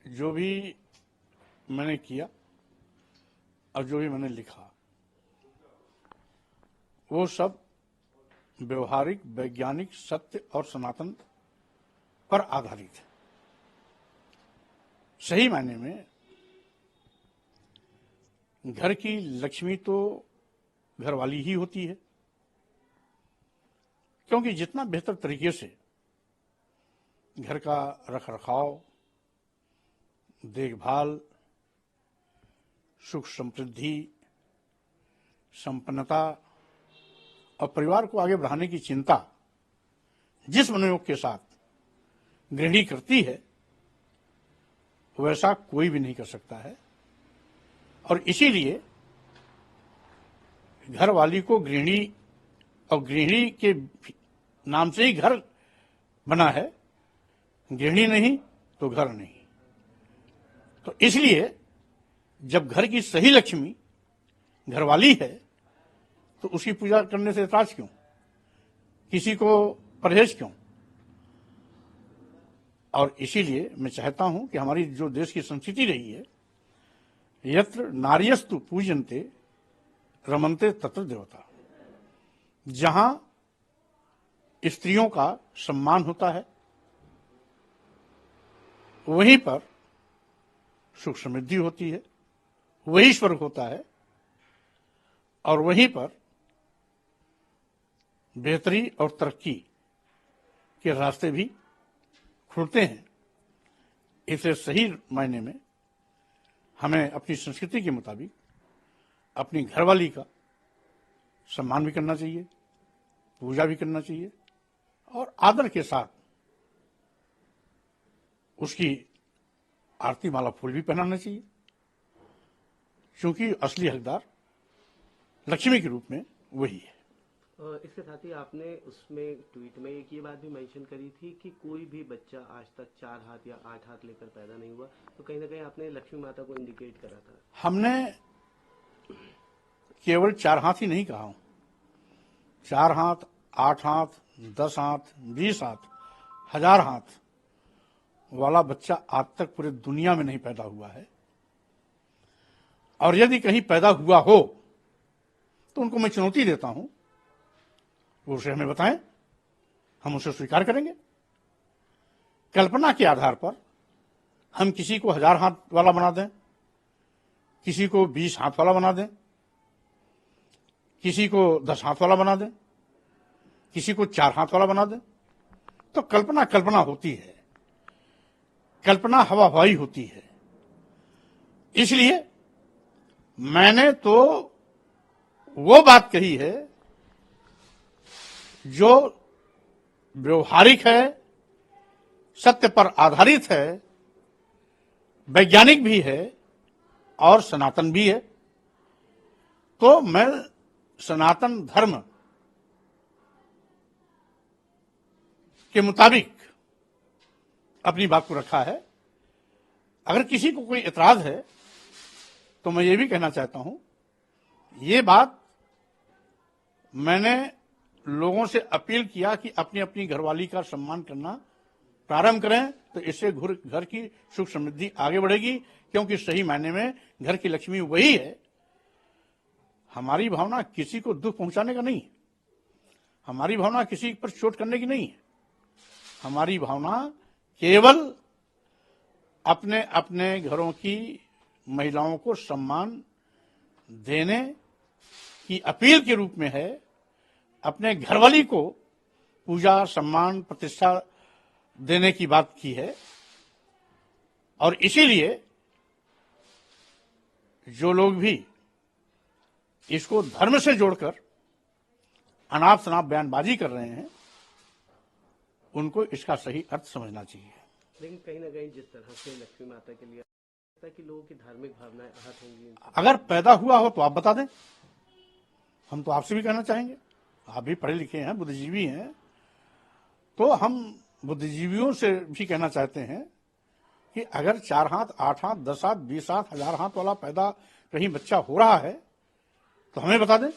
जो भी मैंने किया और जो भी मैंने लिखा वो सब व्यवहारिक, वैज्ञानिक, सत्य और सनातन पर आधारित है। सही मायने में घर की लक्ष्मी तो घरवाली ही होती है, क्योंकि जितना बेहतर तरीके से घर का रखरखाव, देखभाल, सुख समृद्धि, संपन्नता और परिवार को आगे बढ़ाने की चिंता जिस मनोयोग के साथ गृहिणी करती है वैसा कोई भी नहीं कर सकता है। और इसीलिए घर वाली को गृहिणी और गृहिणी के नाम से ही घर बना है, गृहिणी नहीं तो घर नहीं। तो इसलिए जब घर की सही लक्ष्मी घरवाली है तो उसकी पूजा करने से एतराज क्यों, किसी को परहेज क्यों। और इसीलिए मैं चाहता हूं कि हमारी जो देश की संस्कृति रही है, यत्र नार्यस्तु पूजन्ते रमन्ते तत्र देवता, जहां स्त्रियों का सम्मान होता है वहीं पर सुख समृद्धि होती है, वही स्वर्ग होता है और वहीं पर बेहतरी और तरक्की के रास्ते भी खुलते हैं। इसे सही मायने में हमें अपनी संस्कृति के मुताबिक अपनी घरवाली का सम्मान भी करना चाहिए, पूजा भी करना चाहिए और आदर के साथ उसकी आरती माला फूल भी पहनाना चाहिए, क्योंकि असली हकदार लक्ष्मी के रूप में वही है। इसके साथ ही आपने उसमें ट्वीट में एक ये बात भी मेंशन करी थी कि कोई भी बच्चा आज तक 4 हाथ या 8 हाथ लेकर पैदा नहीं हुआ, तो कहीं ना कहीं आपने लक्ष्मी माता को इंडिकेट करा था। हमने केवल 4 हाथ ही नहीं कहा हूं, 4 हाथ, 8 हाथ, 10 हाथ, 20 हाथ, 1000 हाथ वाला बच्चा आज तक पूरे दुनिया में नहीं पैदा हुआ है। और यदि कहीं पैदा हुआ हो तो उनको मैं चुनौती देता हूं, वो उसे हमें बताएं, हम उसे स्वीकार करेंगे। कल्पना के आधार पर हम किसी को 1000 हाथ वाला बना दें, किसी को 20 हाथ वाला बना दें, किसी को 10 हाथ वाला बना दें, किसी को 4 हाथ वाला बना दें, तो कल्पना कल्पना होती है, कल्पना हवा हवाई होती है। इसलिए मैंने तो वो बात कही है जो व्यवहारिक है, सत्य पर आधारित है, वैज्ञानिक भी है और सनातन भी है। तो मैं सनातन धर्म के मुताबिक अपनी बात को रखा है। अगर किसी को कोई एतराज है तो मैं ये भी कहना चाहता हूं, ये बात मैंने लोगों से अपील किया कि अपनी अपनी घरवाली का सम्मान करना प्रारंभ करें, तो इससे घर की सुख समृद्धि आगे बढ़ेगी, क्योंकि सही मायने में घर की लक्ष्मी वही है। हमारी भावना किसी को दुख पहुंचाने का नहीं है, हमारी भावना किसी पर चोट करने की नहीं है, हमारी भावना केवल अपने अपने घरों की महिलाओं को सम्मान देने की अपील के रूप में है। अपने घरवाली को पूजा, सम्मान, प्रतिष्ठा देने की बात की है। और इसीलिए जो लोग भी इसको धर्म से जोड़कर अनाप शनाप बयानबाजी कर रहे हैं उनको इसका सही अर्थ समझना चाहिए। लेकिन कहीं ना कहीं जिस तरह से लक्ष्मी माता के लिए कि लोगों की धार्मिक भावनाएं आहत होंगी, अगर पैदा हुआ हो तो आप बता दें, हम तो आपसे भी कहना चाहेंगे, आप भी पढ़े लिखे हैं, बुद्धिजीवी हैं, तो हम बुद्धिजीवियों से भी कहना चाहते हैं कि अगर 4 हाथ, 8 हाथ, 10 हाथ, 20 हाथ, 1000 हाथ वाला पैदा कहीं बच्चा हो रहा है तो हमें बता दें।